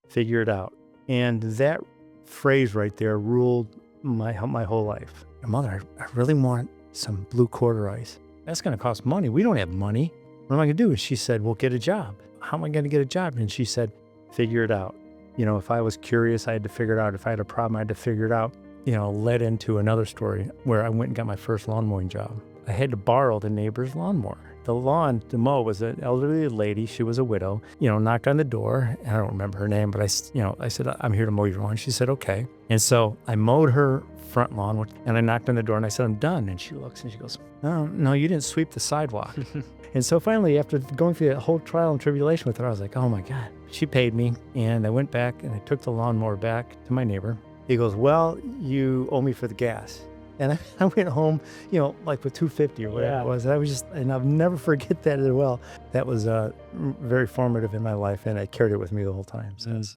figure it out. And that phrase right there ruled my whole life. Mother, I really want some blue quarter ice. That's going to cost money. We don't have money. What am I going to do? And she said, well, get a job. How am I going to get a job? And she said, figure it out. If I was curious, I had to figure it out. If I had a problem, I had to figure it out. Led into another story where I went and got my first lawn mowing job. I had to borrow the neighbor's lawnmower. The lawn to mow was an elderly lady. She was a widow, knocked on the door. And I don't remember her name, but I said, I'm here to mow your lawn. She said, okay. And so I mowed her front lawn and I knocked on the door and I said, I'm done. And she looks and she goes, no, you didn't sweep the sidewalk. And so finally, after going through that whole trial and tribulation with her, I was like, oh my God. She paid me and I went back and I took the lawnmower back to my neighbor. He goes, well, you owe me for the gas. And I went home, like with $250 or whatever it was. And I'll never forget that as well. That was very formative in my life, and I carried it with me the whole time. So